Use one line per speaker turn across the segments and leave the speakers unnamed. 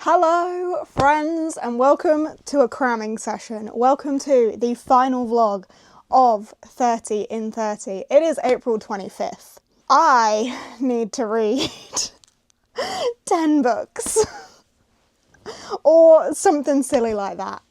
Hello friends and welcome to a cramming session. Welcome to the final vlog of 30 in 30. It is April 25th. I need to read 10 books or something silly like that.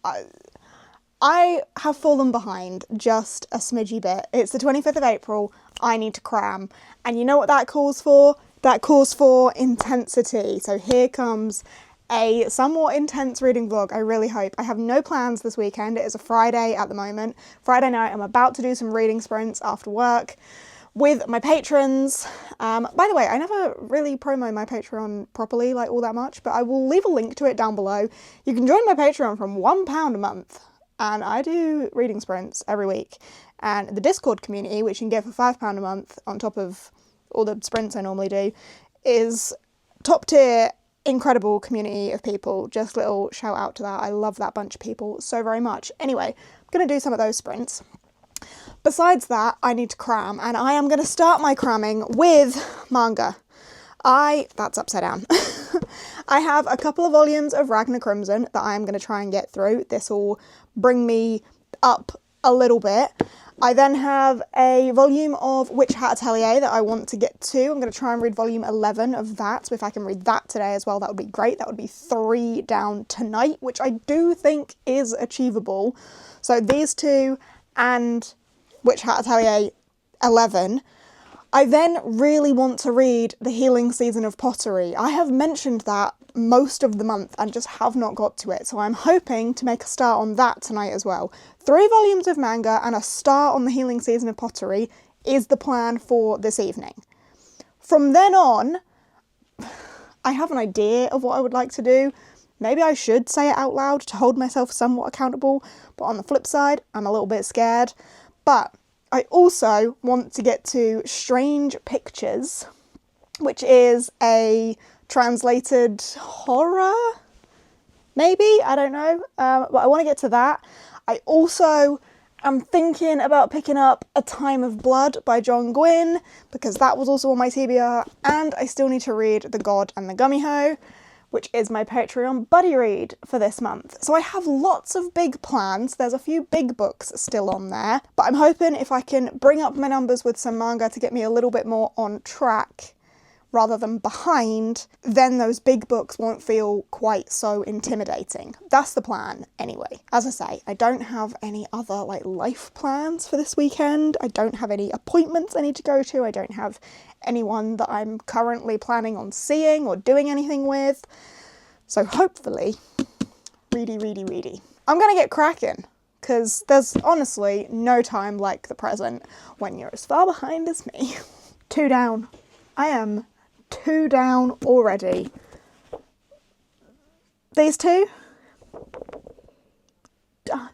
I have fallen behind just a smidgy bit. It's the 25th of April. I need to cram. And you know what that calls for? That calls for intensity. So here comes a somewhat intense reading vlog, I really hope. I have no plans this weekend. It is a Friday at the moment. Friday night, I'm about to do some reading sprints after work with my patrons. By the way, I never really promo my Patreon properly, like all that much, but I will leave a link to it down below. You can join my Patreon from £1 a month, and I do reading sprints every week. And the Discord community, which you can get for £5 a month on top of all the sprints I normally do, is top tier, incredible community of people. Just a little shout out to that. I love that bunch of people so very much. Anyway, I'm going to do some of those sprints. Besides that, I need to cram, and I am going to start my cramming with manga. That's upside down. I have a couple of volumes of Ragna Crimson that I am going to try and get through. This will bring me up a little bit. I then have a volume of Hat Atelier that I want to get to. I'm going to try and read volume 11 of that. So if I can read that today as well, that would be great. That would be 3 down tonight, which I do think is achievable. So these two and Hat Atelier 11. I then really want to read The Healing Season of Pottery. I have mentioned that most of the month and just have not got to it, so I'm hoping to make a start on that tonight as well. 3 volumes of manga and a start on The Healing Season of Pottery is the plan for this evening. From then on, I have an idea of what I would like to do. Maybe I should say it out loud to hold myself somewhat accountable, but on the flip side, I'm a little bit scared. But I also want to get to Strange Pictures, which is a translated horror, maybe? I don't know. But I want to get to that. I also am thinking about picking up A Time of Blood by John Gwynne, because that was also on my TBR, and I still need to read The God and the Gummy Ho, which is my Patreon buddy read for this month. So I have lots of big plans. There's a few big books still on there, but I'm hoping if I can bring up my numbers with some manga to get me a little bit more on track rather than behind, then those big books won't feel quite so intimidating. That's the plan anyway. As I say, I don't have any other life plans for this weekend. I don't have any appointments I need to go to. I don't have anyone that I'm currently planning on seeing or doing anything with. So hopefully, ready. I'm gonna get cracking, because there's honestly no time like the present when you're as far behind as me. 2 down. I am 2 down already. These 2? Done.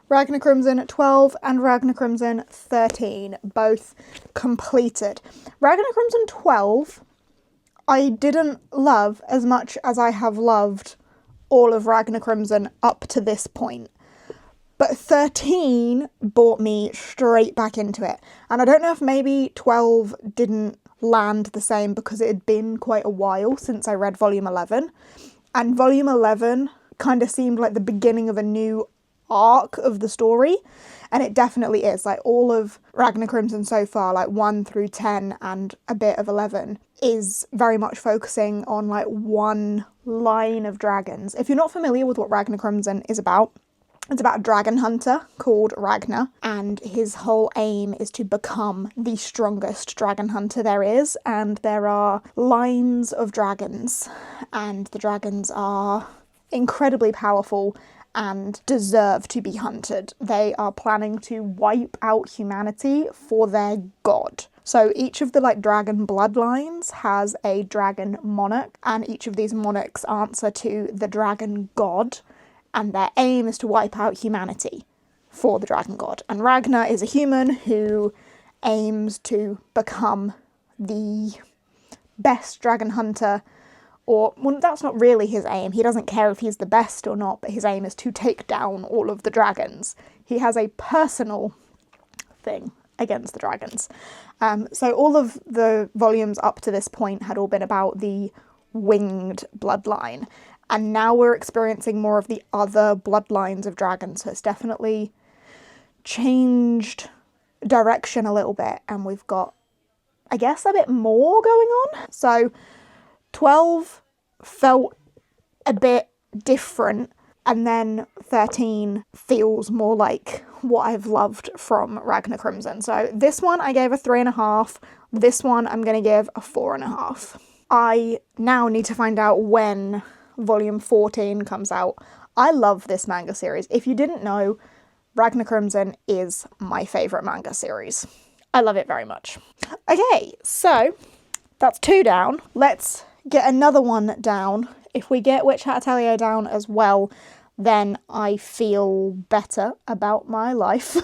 Ragna Crimson 12 and Ragna Crimson 13, both completed. Ragna Crimson 12, I didn't love as much as I have loved all of Ragna Crimson up to this point. But 13 brought me straight back into it. And I don't know if maybe 12 didn't land the same because it had been quite a while since I read volume 11. And volume 11 kind of seemed like the beginning of a new arc of the story. And it definitely is. All of Ragna Crimson so far, 1 through 10 and a bit of 11, is very much focusing on one line of dragons. If you're not familiar with what Ragna Crimson is about, it's about a dragon hunter called Ragna, and his whole aim is to become the strongest dragon hunter there is, and there are lines of dragons, and the dragons are incredibly powerful and deserve to be hunted. They are planning to wipe out humanity for their god. So each of the dragon bloodlines has a dragon monarch, and each of these monarchs answer to the dragon god, and their aim is to wipe out humanity for the dragon god. And Ragnar is a human who aims to become the best dragon hunter, or, well, that's not really his aim. He doesn't care if he's the best or not, but his aim is to take down all of the dragons. He has a personal thing against the dragons. So all of the volumes up to this point had all been about the winged bloodline. And now we're experiencing more of the other bloodlines of dragons. So it's definitely changed direction a little bit. And we've got, I guess, a bit more going on. So 12 felt a bit different. And then 13 feels more like what I've loved from Ragna Crimson. So this one I gave a 3.5. This one I'm going to give a 4.5. I now need to find out when volume 14 comes out. I love this manga series. If you didn't know, Ragna Crimson is my favourite manga series. I love it very much. Okay, so that's 2 down. Let's get another one down. If we get Witch Hat Atelier down as well, then I feel better about my life.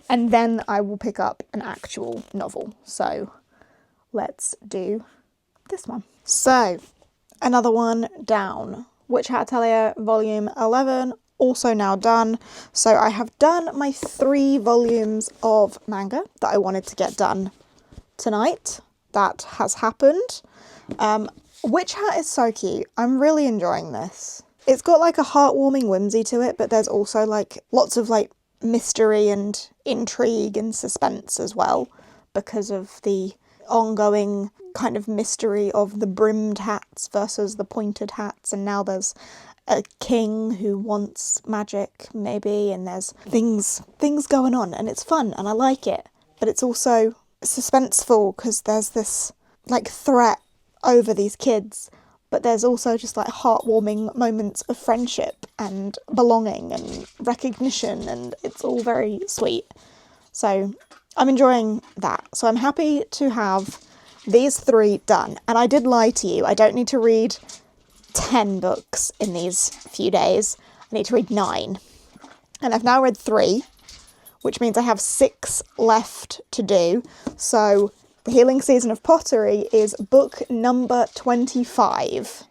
And then I will pick up an actual novel. So let's do this one. So another one down. Witch Hat Atelier volume 11, also now done. So I have done my 3 volumes of manga that I wanted to get done tonight. That has happened. Witch Hat is so cute. I'm really enjoying this. It's got like a heartwarming whimsy to it, but there's also like lots of like mystery and intrigue and suspense as well, because of the ongoing kind of mystery of the brimmed hats versus the pointed hats. And now there's a king who wants magic maybe, and there's things going on, and it's fun and I like it. But it's also suspenseful because there's this like threat over these kids, but there's also just like heartwarming moments of friendship and belonging and recognition, and it's all very sweet. So I'm enjoying that. So I'm happy to have these 3 done. And I did lie to you. I don't need to read 10 books in these few days. I need to read 9. And I've now read 3, which means I have 6 left to do. So the Healing Season of Pottery is book number 25.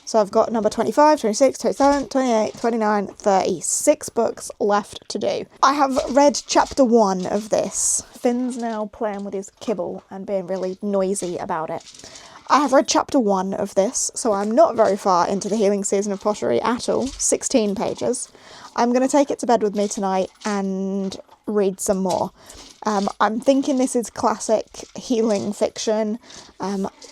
So I've got number 25, 26, 27, 28, 29, 30. 6 books left to do. I have read chapter 1 of this. Finn's now playing with his kibble and being really noisy about it. I have read chapter 1 of this, so I'm not very far into the Healing Season of Pottery at all. 16 pages. I'm going to take it to bed with me tonight and read some more. I'm thinking this is classic healing fiction.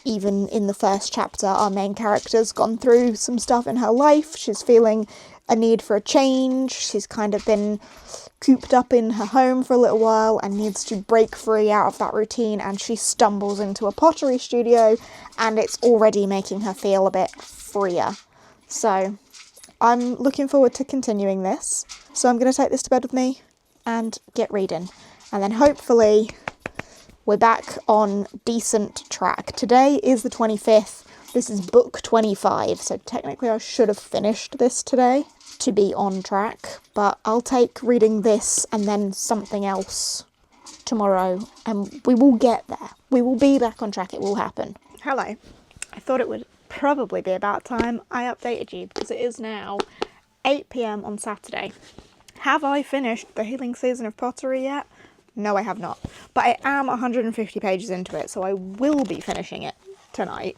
Even in the first chapter, our main character's gone through some stuff in her life. She's feeling a need for a change. She's kind of been cooped up in her home for a little while and needs to break free out of that routine, and she stumbles into a pottery studio and it's already making her feel a bit freer. So I'm looking forward to continuing this. So I'm going to take this to bed with me and get reading. And then hopefully we're back on decent track. Today is the 25th. This is book 25. So technically I should have finished this today to be on track. But I'll take reading this and then something else tomorrow. And we will get there. We will be back on track. It will happen. Hello. I thought it would probably be about time I updated you, because it is now 8 p.m. on Saturday. Have I finished the Healing Season of Pottery yet? No, I have not. But I am 150 pages into it, so I will be finishing it tonight.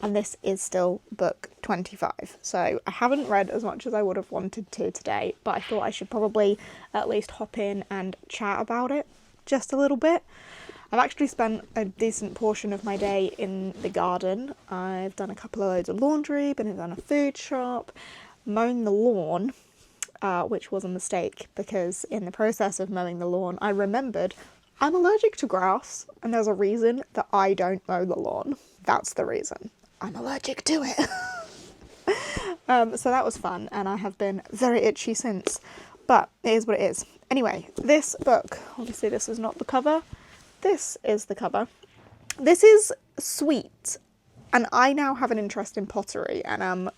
And this is still book 25. So I haven't read as much as I would have wanted to today, but I thought I should probably at least hop in and chat about it just a little bit. I've actually spent a decent portion of my day in the garden. I've done a couple of loads of laundry, been in a food shop, mowing the lawn, which was a mistake, because in the process of mowing the lawn, I remembered I'm allergic to grass, and there's a reason that I don't mow the lawn. That's the reason. I'm allergic to it. So that was fun, and I have been very itchy since, but it is what it is. Anyway, this book, obviously this is not the cover. This is the cover. This is sweet, and I now have an interest in pottery, and I'm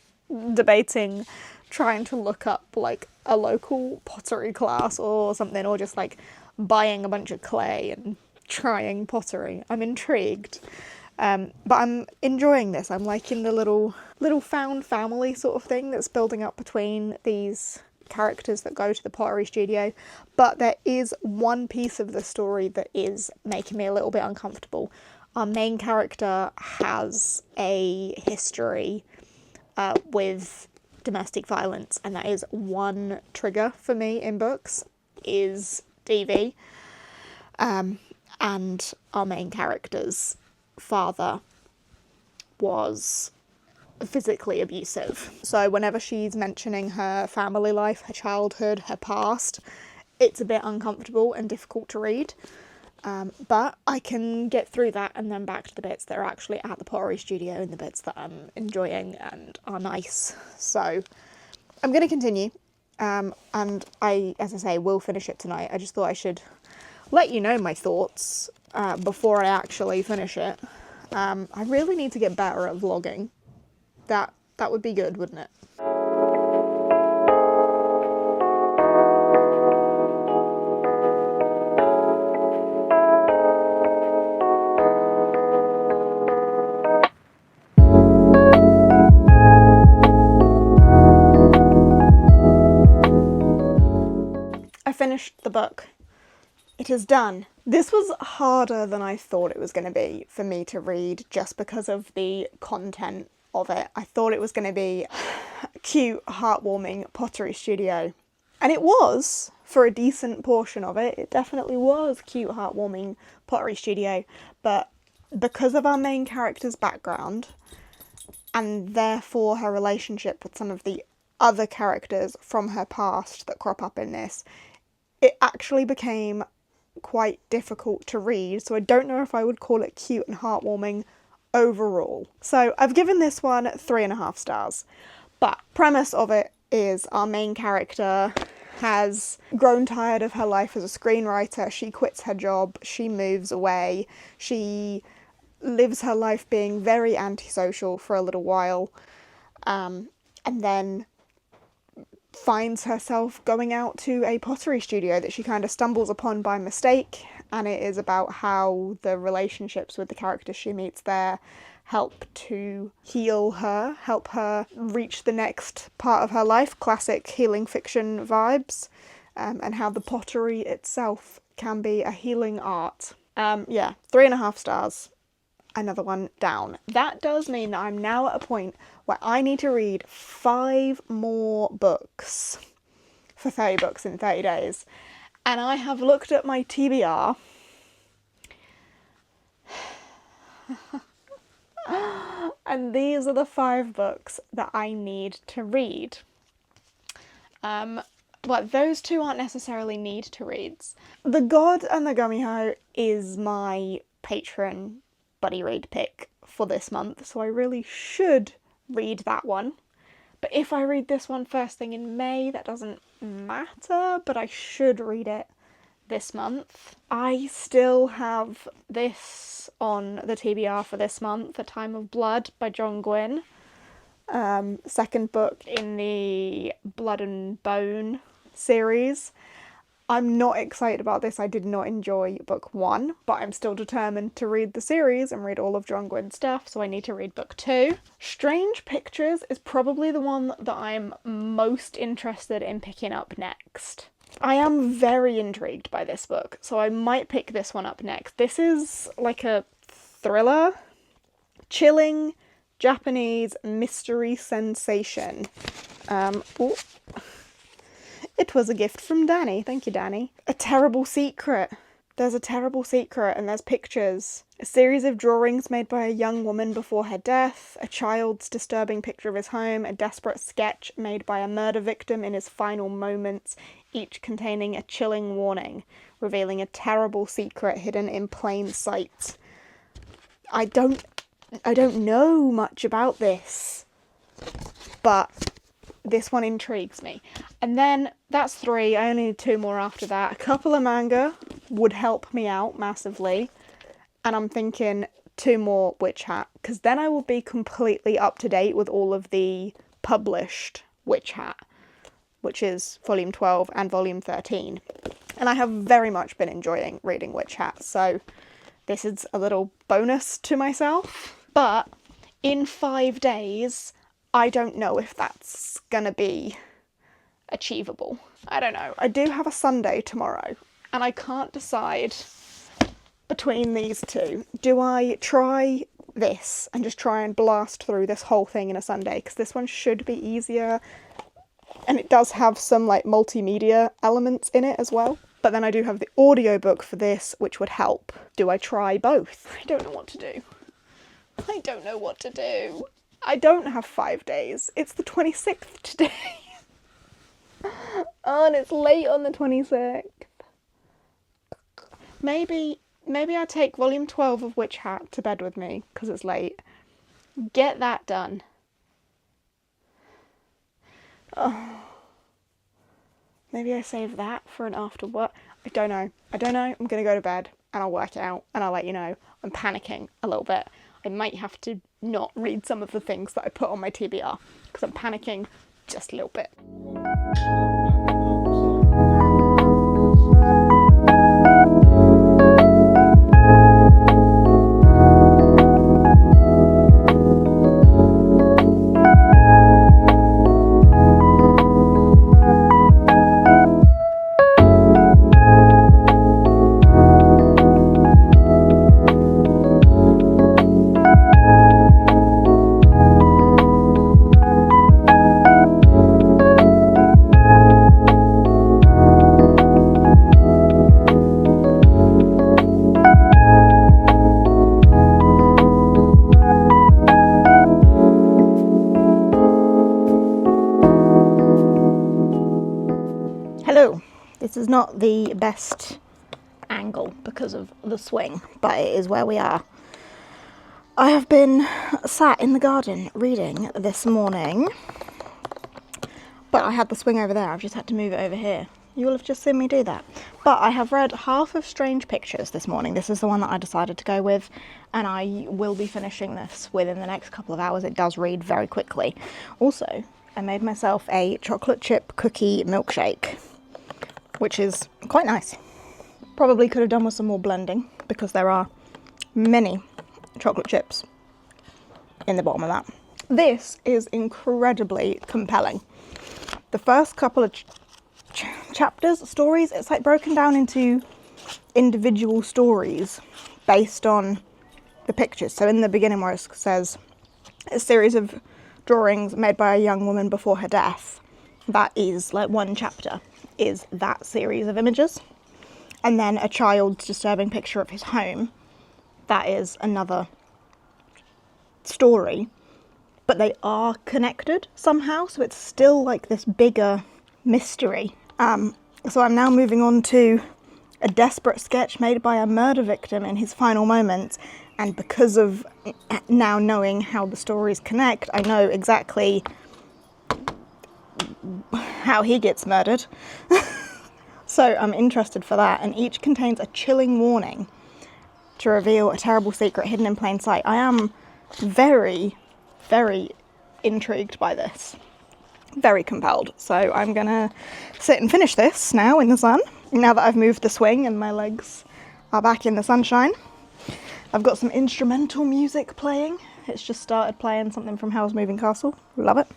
debating trying to look up like a local pottery class or something, or just like buying a bunch of clay and trying pottery. I'm intrigued, but I'm enjoying this. I'm liking the little found family sort of thing that's building up between these characters that go to the pottery studio. But there is one piece of the story that is making me a little bit uncomfortable. Our main character has a history with domestic violence, and that is one trigger for me in books, is DV. And our main character's father was physically abusive. So whenever she's mentioning her family life, her childhood, her past, it's a bit uncomfortable and difficult to read. But I can get through that and then back to the bits that are actually at the pottery studio and the bits that I'm enjoying and are nice. So I'm going to continue. And I, as I say, will finish it tonight. I just thought I should let you know my thoughts before I actually finish it. I really need to get better at vlogging. That would be good, wouldn't it? I finished the book. It is done. This was harder than I thought it was going to be for me to read just because of the content of it. I thought it was going to be a cute, heartwarming pottery studio. And it was, for a decent portion of it. It definitely was cute, heartwarming pottery studio. But because of our main character's background, and therefore her relationship with some of the other characters from her past that crop up in this, it actually became quite difficult to read, so I don't know if I would call it cute and heartwarming overall. So I've given this one 3.5 stars. But premise of it is our main character has grown tired of her life as a screenwriter. She quits her job, she moves away, she lives her life being very antisocial for a little while, and then finds herself going out to a pottery studio that she kind of stumbles upon by mistake, and it is about how the relationships with the characters she meets there help to heal her, help her reach the next part of her life, classic healing fiction vibes, and how the pottery itself can be a healing art. 3.5 stars. Another one down. That does mean that I'm now at a point where I need to read 5 more books for 30 books in 30 days. And I have looked at my TBR. And these are the 5 books that I need to read. But those 2 aren't necessarily need to reads. The God and the Gummy Ho is my patron buddy read pick for this month, so I really should read that one. But if I read this one first thing in May, that doesn't matter, but I should read it this month. I still have this on the TBR for this month, A Time of Blood by John Gwynne. Second book in the Blood and Bone series. I'm not excited about this. I did not enjoy book 1, but I'm still determined to read the series and read all of John Gwynne's stuff, so I need to read book 2. Strange Pictures is probably the one that I'm most interested in picking up next. I am very intrigued by this book, so I might pick this one up next. This is like a thriller, chilling Japanese mystery sensation. It was a gift from Danny. Thank you, Danny. A terrible secret. There's a terrible secret and there's pictures. A series of drawings made by a young woman before her death. A child's disturbing picture of his home. A desperate sketch made by a murder victim in his final moments, each containing a chilling warning, revealing a terrible secret hidden in plain sight. I don't know much about this, but this one intrigues me. And then that's 3. I only need 2 more after that. A couple of manga would help me out massively. And I'm thinking 2 more Witch Hat, because then I will be completely up to date with all of the published Witch Hat, which is volume 12 and volume 13. And I have very much been enjoying reading Witch Hat, so this is a little bonus to myself. But in 5 days, I don't know if that's gonna be achievable. I don't know. I do have a Sunday tomorrow, and I can't decide between these two. Do I try this and just try and blast through this whole thing in a Sunday? Because this one should be easier. And it does have some like multimedia elements in it as well. But then I do have the audiobook for this, which would help. Do I try both? I don't know what to do. I don't know what to do. I don't have 5 days. It's the 26th today. Oh, and it's late on the 26th. Maybe I take volume 12 of Witch Hat to bed with me, because it's late. Get that done. Oh. Maybe I save that for an after work. I don't know. I'm going to go to bed and I'll work it out and I'll let you know. I'm panicking a little bit. I might have to not read some of the things that I put on my TBR because I'm panicking just a little bit. Hello, this is not the best angle because of the swing, but it is where we are. I have been sat in the garden reading this morning, but I had the swing over there. I've just had to move it over here. You will have just seen me do that. But I have read half of Strange Pictures this morning. This is the one that I decided to go with, and I will be finishing this within the next couple of hours. It does read very quickly. Also, I made myself a chocolate chip cookie milkshake, which is quite nice. Probably could have done with some more blending because there are many chocolate chips in the bottom of that. This is incredibly compelling. The first couple of chapters, stories, it's like broken down into individual stories based on the pictures. So in the beginning where it says a series of drawings made by a young woman before her death, that is like one chapter is that series of images. And then a child's disturbing picture of his home, that is another story. But they are connected somehow, so it's still like this bigger mystery. So I'm now moving on to a desperate sketch made by a murder victim in his final moments, and because of now knowing how the stories connect, I know exactly how he gets murdered. So I'm interested for that, and each contains a chilling warning to reveal a terrible secret hidden in plain sight. I am very, very intrigued by this. Very compelled. So I'm gonna sit and finish this now in the sun, now that I've moved the swing and my legs are back in the sunshine. I've got some instrumental music playing. It's just started playing something from Howl's Moving Castle. Love it.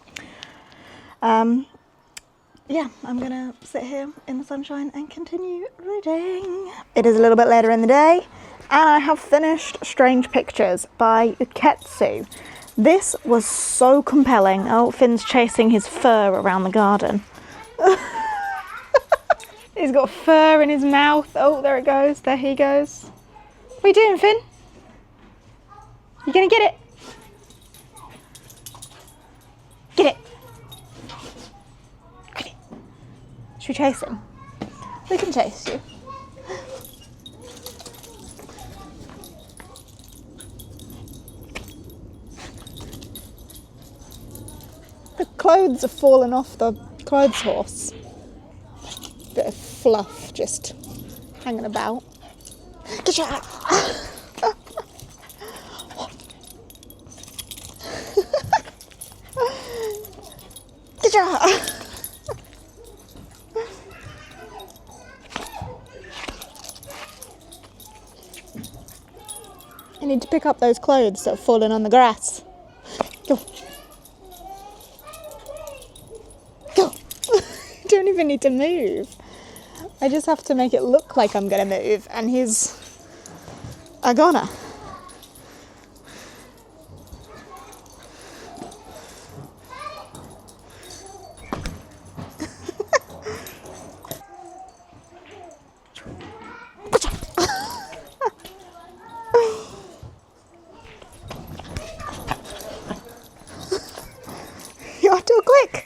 Yeah, I'm gonna sit here in the sunshine and continue reading. It is a little bit later in the day, and I have finished Strange Pictures by Uketsu. This was so compelling. Oh, Finn's chasing his fur around the garden. He's got fur in his mouth. Oh, there it goes. There he goes. What are you doing, Finn? You gonna get it? Get it. Get it. Should we chase him? We can chase you. The clothes have fallen off the clothes horse. Bit of fluff just hanging about. Get your Get your I need to pick up those clothes that have fallen on the grass. Go. Go. I don't even need to move. I just have to make it look like I'm gonna move, and he's gonna. You are too quick.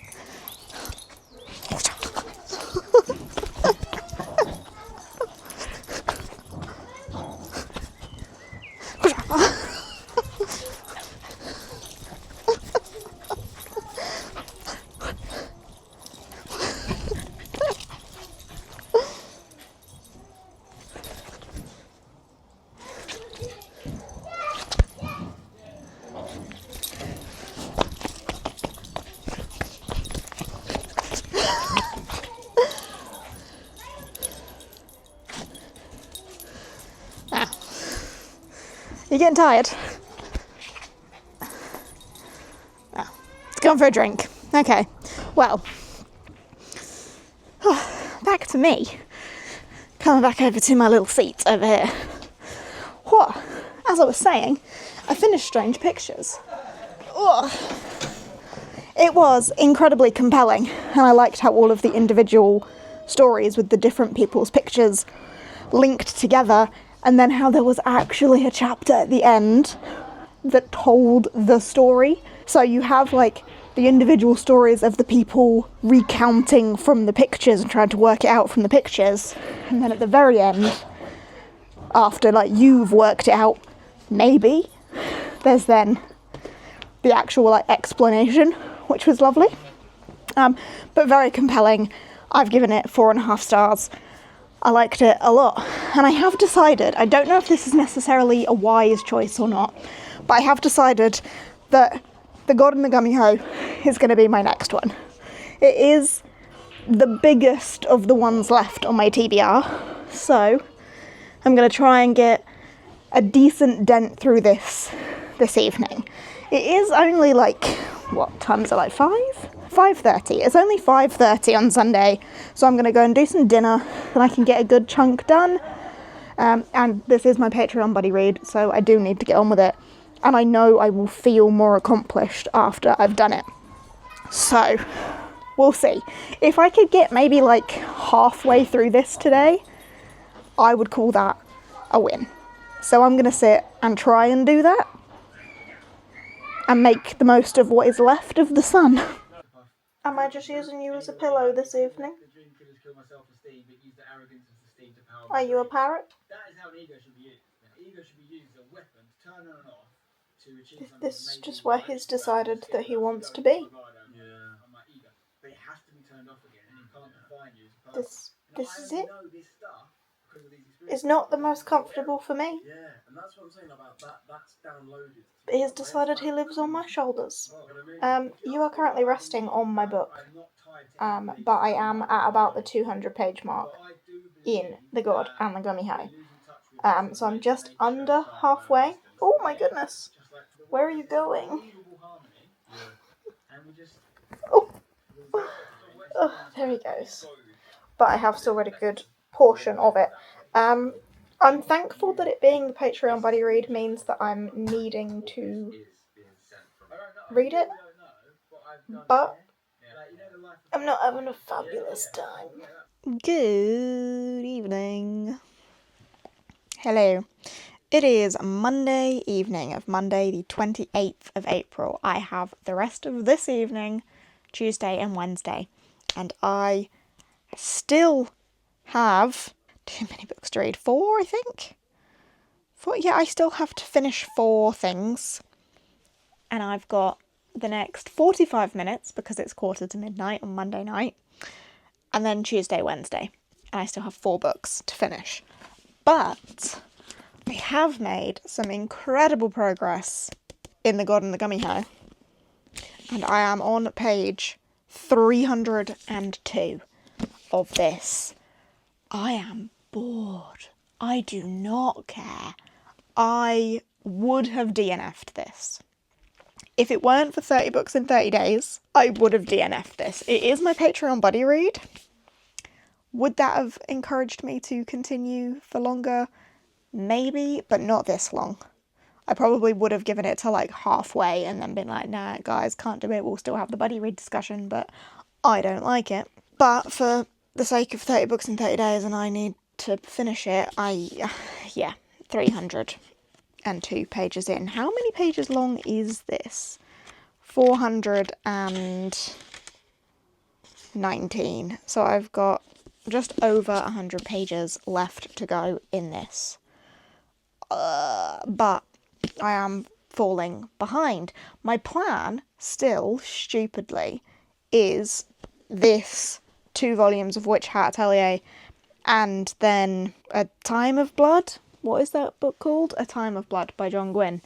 You getting tired? Oh, it's going for a drink. Okay, well, back to me. Coming back over to my little seat over here. What? As I was saying, I finished Strange Pictures. Ugh. It was incredibly compelling, and I liked how all of the individual stories with the different people's pictures linked together, and then how there was actually a chapter at the end that told the story. So you have like the individual stories of the people recounting from the pictures and trying to work it out from the pictures, and then at the very end, after like you've worked it out, maybe, there's then the actual like explanation, which was lovely, but very compelling. I've given it 4.5 stars. I liked it a lot, and I have decided, I don't know if this is necessarily a wise choice or not, but I have decided that The God and the Gummy Ho is going to be my next one. It is the biggest of the ones left on my TBR, so I'm going to try and get a decent dent through this evening. It is only like, what time is it, like 5? 5:30. It's only 5:30 on Sunday, so I'm going to go and do some dinner, and I can get a good chunk done. And this is my Patreon buddy read, so I do need to get on with it. And I know I will feel more accomplished after I've done it. So, we'll see. If I could get maybe like halfway through this today, I would call that a win. So I'm going to sit and try and do that, and make the most of what is left of the sun. Am I just using you as a pillow this evening? Are you a parrot?
That is how an ego should be used. An ego should be used as a weapon to turn on and off to achieve something.
This is just where he's decided that he wants to be.
Yeah. On my ego. But it has to be turned off again, and you can't define you as a person.
This is it.
Know this stuff because of these experiences.
It's not the most comfortable for me.
Yeah, and that's what I'm saying about that. That's downloaded.
But he's decided he lives on my shoulders. You are currently resting on my book, but I am at about the 200-page mark in The God and the Gummy Ho. So I'm just under halfway. Oh my goodness. Where are you going? Oh. Oh, there he goes. But I have still read a good portion of it. I'm thankful that it being the Patreon buddy read means that I'm needing to read it, but I'm not having a fabulous time. Good evening. Hello. It is Monday evening of Monday the 28th of April. I have the rest of this evening, Tuesday and Wednesday, and I still have too many books to read. 4, I think? 4, yeah, I still have to finish 4 things, and I've got the next 45 minutes because it's 11:45 on Monday night, and then Tuesday, Wednesday, and I still have 4 books to finish. But I have made some incredible progress in The God and the Gummy Ho, and I am on page 302 of this. I am bored. I do not care. I would have DNF'd this. If it weren't for 30 books in 30 days, I would have DNF'd this. It is my Patreon buddy read. Would that have encouraged me to continue for longer? maybe, but not this long. I probably would have given it to like halfway and then been like, nah, guys, can't do it. We'll still have the buddy read discussion, but I don't like it. But for the sake of 30 books in 30 days and I need to finish it, 302 pages in. How many pages long is this? 419. So I've got just over 100 pages left to go in this. But I am falling behind. My plan, still, stupidly, is this 2 volumes of Witch Hat Atelier and then A Time of Blood. What is that book called? A Time of Blood by John Gwynne.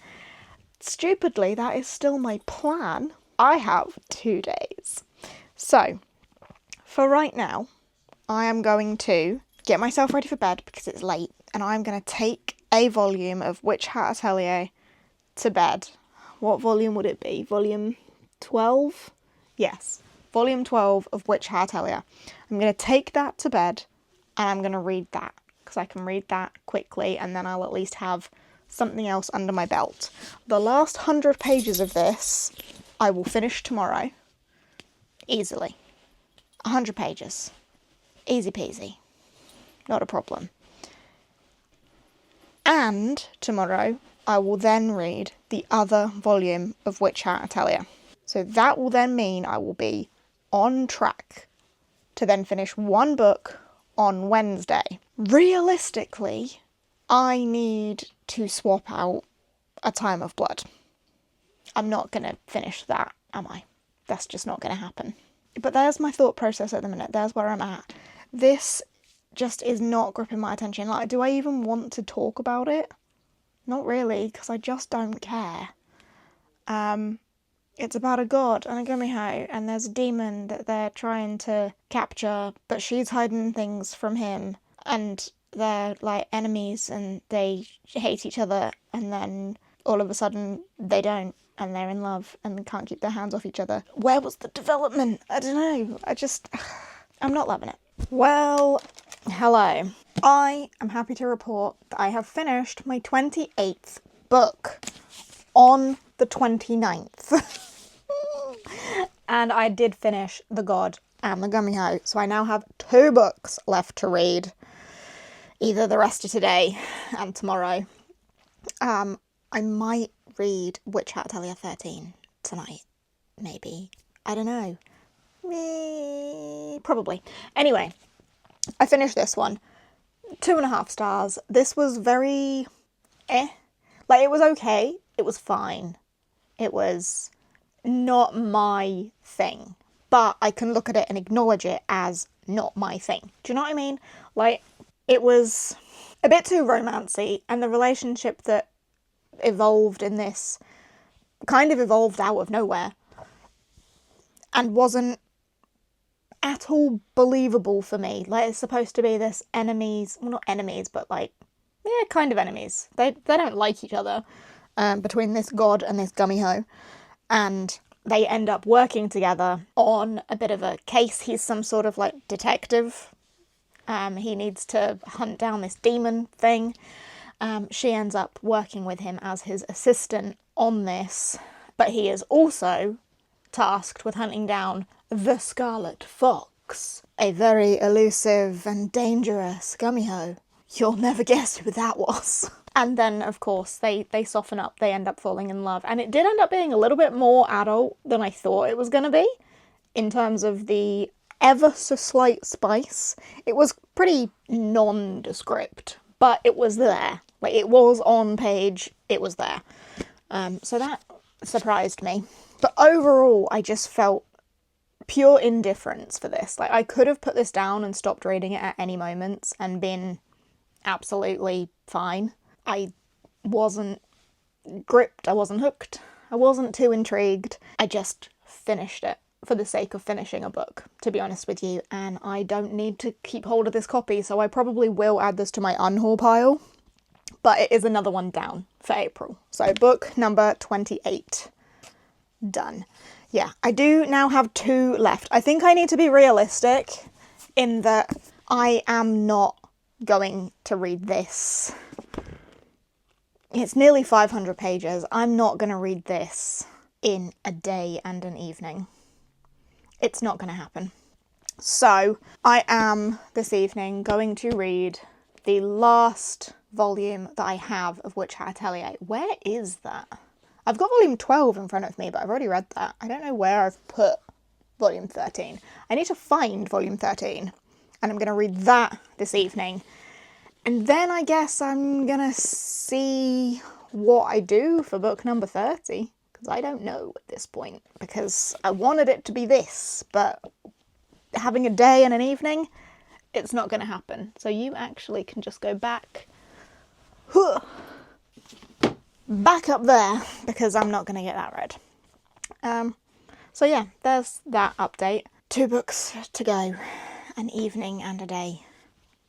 Stupidly, that is still my plan. I have 2 days. So, for right now, I am going to get myself ready for bed because it's late, and I'm going to take a volume of Witch Hat Atelier to bed. What volume would it be? Volume 12? Yes, volume 12 of Witch Hat Atelier. I'm going to take that to bed and I'm going to read that because I can read that quickly and then I'll at least have something else under my belt. The last 100 pages of this I will finish tomorrow. Easily. 100 pages. Easy peasy. Not a problem. And tomorrow I will then read the other volume of Witch Hat Atelier. So that will then mean I will be on track to then finish 1 book on Wednesday. Realistically, I need to swap out A Time of Blood. I'm not going to finish that, am I? That's just not going to happen. But there's my thought process at the minute. There's where I'm at. This just is not gripping my attention. Like, do I even want to talk about it? Not really, because I just don't care. It's about a god and a Gummy Ho, and there's a demon that they're trying to capture, but she's hiding things from him, and they're like enemies and they hate each other, and then all of a sudden they don't, and they're in love and can't keep their hands off each other. Where was the development? I don't know. I'm not loving it. Well, hello. I am happy to report that I have finished my 28th book on the 29th. And I did finish The God and the Gummy Ho. So I now have 2 books left to read. Either the rest of today and tomorrow. I might read Witch Hat Atelier 13 tonight. Maybe. I don't know. Probably. Anyway, I finished this one. 2.5 stars. This was very Like, it was okay. It was fine. It was not my thing. But I can look at it and acknowledge it as not my thing. Do you know what I mean? Like, it was a bit too romancy, and the relationship that evolved in this kind of evolved out of nowhere and wasn't at all believable for me. Like, it's supposed to be this enemies, well, not enemies, but like, yeah, kind of enemies. They don't like each other, between this god and this Gummy Ho, and they end up working together on a bit of a case. He's some sort of like detective. He needs to hunt down this demon thing. She ends up working with him as his assistant on this, but he is also tasked with hunting down the Scarlet Fox, a very elusive and dangerous Gummy Ho. You'll never guess who that was. And then, of course, they soften up, they end up falling in love. And it did end up being a little bit more adult than I thought it was going to be, in terms of the ever so slight spice. It was pretty nondescript, but it was there. Like, it was on page, it was there. So that surprised me. But overall, I just felt pure indifference for this. Like, I could have put this down and stopped reading it at any moment and been absolutely fine. I wasn't gripped, I wasn't hooked, I wasn't too intrigued. I just finished it for the sake of finishing a book, to be honest with you, and I don't need to keep hold of this copy, so I probably will add this to my unhaul pile, but it is another one down for April. So book number 28. Done. Yeah, I do now have 2 left. I think I need to be realistic in that I am not going to read this It's nearly 500 pages. I'm not going to read this in a day and an evening. It's not going to happen. So I am this evening going to read the last volume that I have of Witch Hat Atelier. Where is that? I've got volume 12 in front of me, but I've already read that. I don't know where I've put volume 13. I need to find volume 13, and I'm going to read that this evening. And then I guess I'm going to see what I do for book number 30, because I don't know at this point, because I wanted it to be this, but having a day and an evening, it's not going to happen. So you actually can just go back up there, because I'm not going to get that read. So yeah, there's that update. 2 books to go, an evening and a day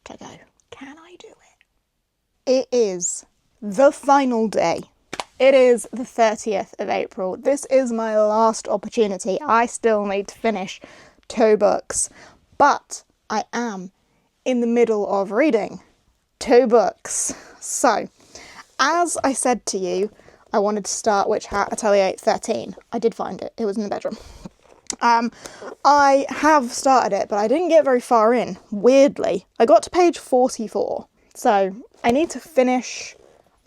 to go. Can I do it? It is the final day. It is the 30th of April. This is my last opportunity. I still need to finish 2 books, but I am in the middle of reading 2 books. So, as I said to you, I wanted to start Witch Hat Atelier 13. I did find it. It was in the bedroom. I have started it, but I didn't get very far in, weirdly. I got to page 44, so I need to finish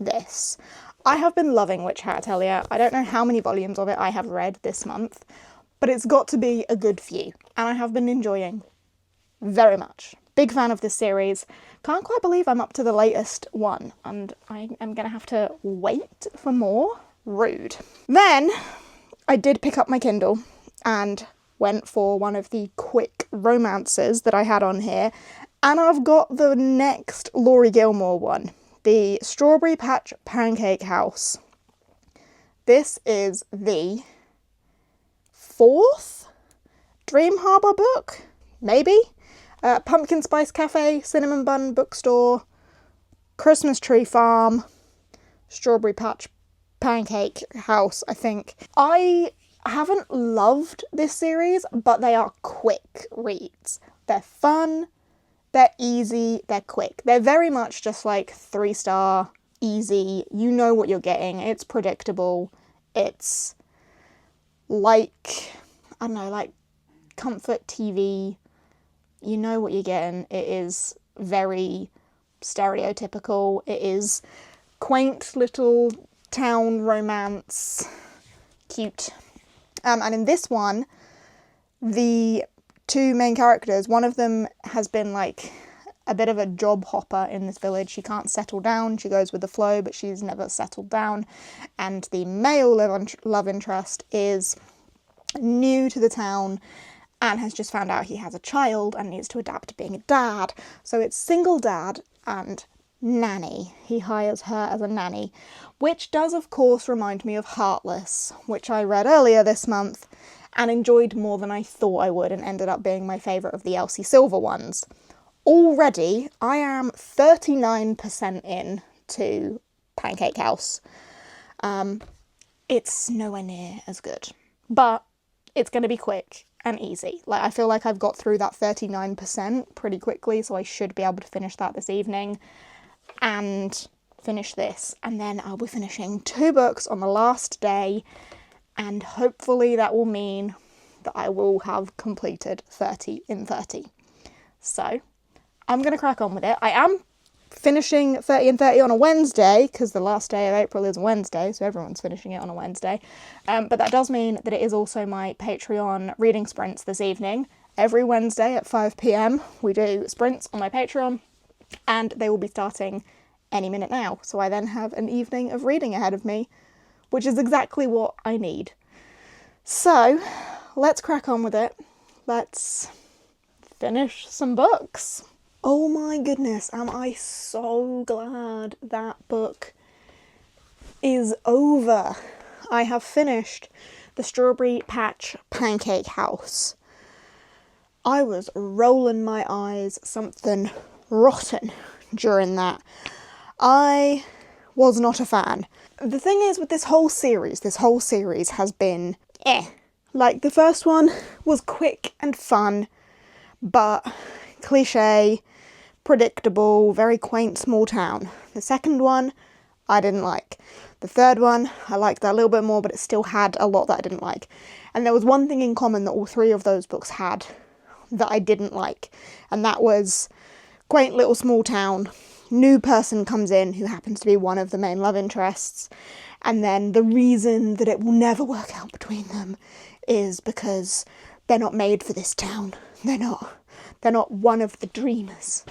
this. I have been loving Witch Hat Atelier. I don't know how many volumes of it I have read this month, but it's got to be a good few, and I have been enjoying very much. Big fan of this series. Can't quite believe I'm up to the latest one, and I am going to have to wait for more. Rude. Then I did pick up my Kindle and went for one of the quick romances that I had on here, and I've got the next Laurie Gilmore one, the Strawberry Patch Pancake House. This is the 4th Dream Harbour book, maybe? Pumpkin Spice Cafe, Cinnamon Bun Bookstore, Christmas Tree Farm, Strawberry Patch Pancake House, I think. I haven't loved this series, but they are quick reads. They're fun, they're easy, they're quick. They're very much just like 3-star, easy, you know what you're getting, it's predictable, it's like, I don't know, like comfort TV, you know what you're getting. It is very stereotypical, it is quaint little town romance, cute. And in this one, the 2 main characters, one of them has been like a bit of a job hopper in this village. She can't settle down, she goes with the flow, but she's never settled down. And the male love interest is new to the town and has just found out he has a child and needs to adapt to being a dad. So it's single dad and nanny. He hires her as a nanny, which does of course remind me of Heartless, which I read earlier this month and enjoyed more than I thought I would, and ended up being my favourite of the Elsie Silver ones. Already, I am 39% in to Pancake House. It's nowhere near as good, but it's going to be quick and easy. Like, I feel like I've got through that 39% pretty quickly, so I should be able to finish that this evening and finish this, and then I'll be finishing 2 books on the last day, and hopefully that will mean that I will have completed 30 in 30. So I'm going to crack on with it. I am finishing 30 in 30 on a Wednesday, because the last day of April is Wednesday, so everyone's finishing it on a Wednesday. But that does mean that it is also my Patreon reading sprints this evening. Every Wednesday at 5 p.m. we do sprints on my Patreon, and they will be starting any minute now. So I then have an evening of reading ahead of me, which is exactly what I need. So let's crack on with it. Let's finish some books. Oh my goodness, am I so glad that book is over. I have finished the Strawberry Patch Pancake House. I was rolling my eyes something rotten during that. I was not a fan. The thing is with this whole series has been Like, the first one was quick and fun, but cliche, predictable, very quaint small town. The second one, I didn't like. The third one, I liked that a little bit more, but it still had a lot that I didn't like. And there was one thing in common that all three of those books had that I didn't like, and that was quaint little small town. New person comes in who happens to be one of the main love interests, and then the reason that it will never work out between them is because they're not made for this town. They're not one of the dreamers.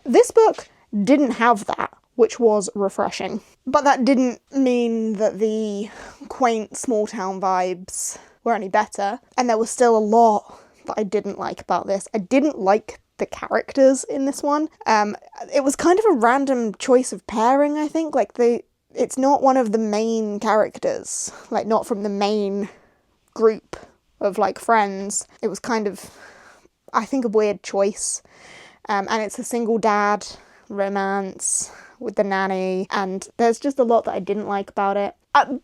This book didn't have that, which was refreshing. But that didn't mean that the quaint small town vibes were any better. And there was still a lot that I didn't like about this. I didn't like the characters in this one. It was kind of a random choice of pairing, I think. Like, it's not one of the main characters. Like, not from the main group of, like, friends. It was kind of, I think, a weird choice. And it's a single dad romance with the nanny, and there's just a lot that I didn't like about it.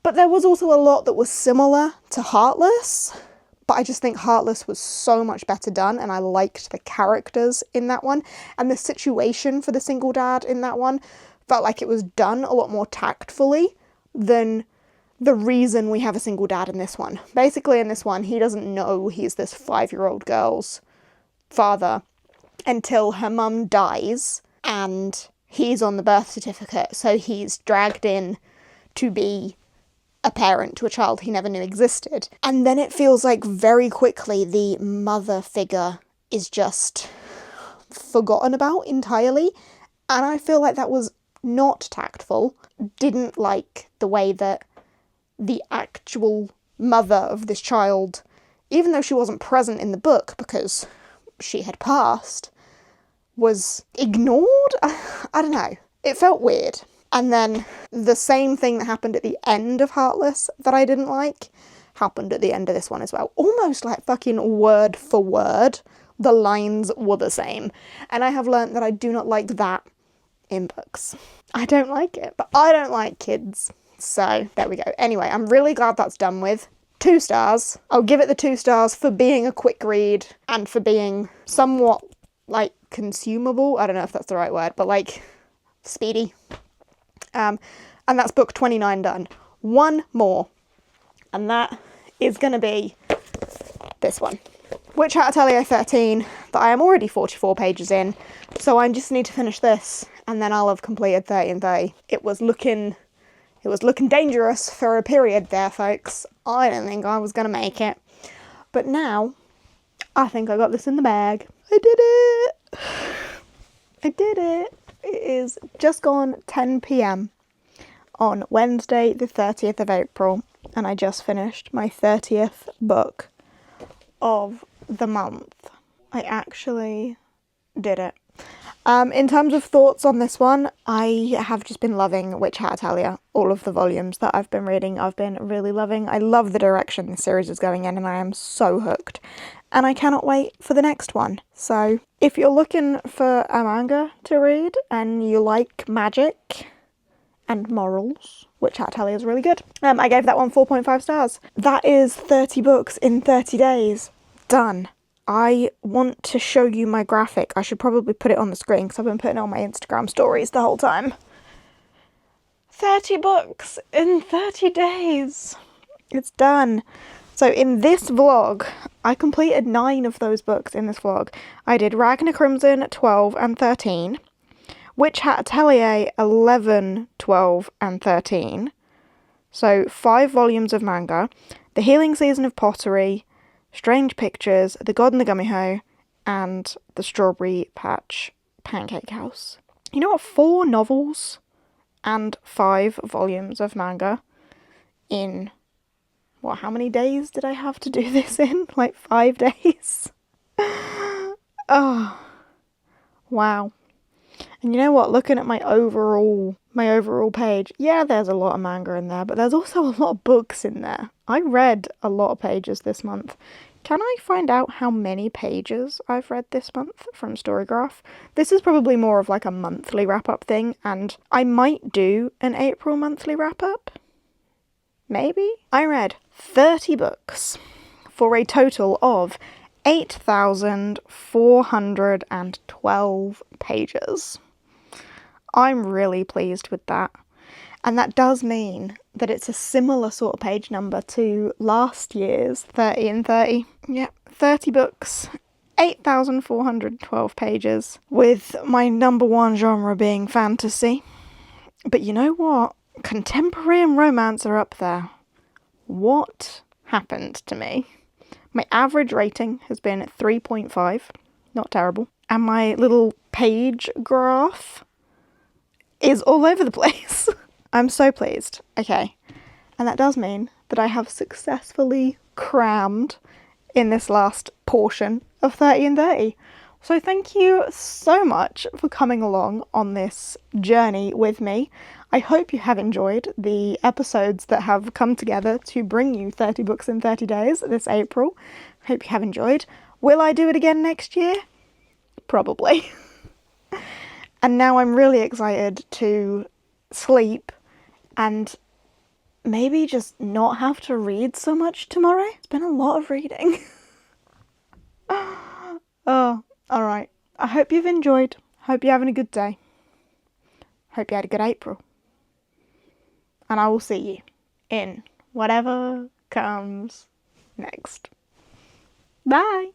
But there was also a lot that was similar to Heartless, but I just think Heartless was so much better done, and I liked the characters in that one, and the situation for the single dad in that one felt like it was done a lot more tactfully than the reason we have a single dad in this one. Basically, in this one, he doesn't know he's this 5-year-old girl's father until her mum dies, and he's on the birth certificate, so he's dragged in to be a parent to a child he never knew existed. And then it feels like very quickly the mother figure is just forgotten about entirely, and I feel like that was not tactful. Didn't like the way that the actual mother of this child, even though she wasn't present in the book because she had passed, was ignored? I don't know. It felt weird. And then the same thing that happened at the end of Heartless that I didn't like happened at the end of this one as well. Almost like fucking word for word, the lines were the same. And I have learnt that I do not like that in books. I don't like it, but I don't like kids. So there we go. Anyway, I'm really glad that's done with. 2 stars. I'll give it the 2 stars for being a quick read and for being somewhat, like, consumable. I don't know if that's the right word, but, like, speedy. And that's book 29 done. One more, and that is going to be this one. Witch Hat Atelier 13, that I am already 44 pages in, so I just need to finish this, and then I'll have completed 30 and 30. It was looking dangerous for a period there, folks. I didn't think I was going to make it. But now, I think I got this in the bag. I did it! I did it! It is just gone 10 p.m. on Wednesday the 30th of April, and I just finished my 30th book of the month. I actually did it. In terms of thoughts on this one, I have just been loving Witch Hat Atelier. All of the volumes that I've been reading, I've been really loving. I love the direction the series is going in, and I am so hooked. And I cannot wait for the next one. So, if you're looking for a manga to read, and you like magic and morals, Witch Hat Atelier is really good. I gave that one 4.5 stars. That is 30 books in 30 days. Done. I want to show you my graphic. I should probably put it on the screen because I've been putting it on my Instagram stories the whole time. 30 books in 30 days. It's done. So in this vlog, I completed 9 of those books in this vlog. I did Ragna Crimson 12 and 13. Witch Hat Atelier 11, 12 and 13. So 5 volumes of manga. The Healing Season of Pottery, Strange Pictures, The God and the Gummy Ho, and The Strawberry Patch Pancake House. You know what? 4 novels and 5 volumes of manga in, what, how many days did I have to do this in? Like 5 days? Oh, wow. And you know what? Looking at my overall page, yeah, there's a lot of manga in there, but there's also a lot of books in there. I read a lot of pages this month. Can I find out how many pages I've read this month from Storygraph? This is probably more of like a monthly wrap-up thing, and I might do an April monthly wrap-up. Maybe? I read 30 books for a total of 8,412 pages. I'm really pleased with that. And that does mean that it's a similar sort of page number to last year's 30 and 30. Yep, 30 books, 8,412 pages, with my number one genre being fantasy. But you know what? Contemporary and romance are up there. What happened to me? My average rating has been 3.5. Not terrible. And my little page graph is all over the place. I'm so pleased. Okay. And that does mean that I have successfully crammed in this last portion of 30 and 30. So thank you so much for coming along on this journey with me. I hope you have enjoyed the episodes that have come together to bring you 30 books in 30 days this April. Hope you have enjoyed. Will I do it again next year? Probably. And now I'm really excited to sleep and maybe just not have to read so much tomorrow. It's been a lot of reading. Oh, alright. I hope you've enjoyed. Hope you're having a good day. Hope you had a good April. And I will see you in whatever comes next. Bye!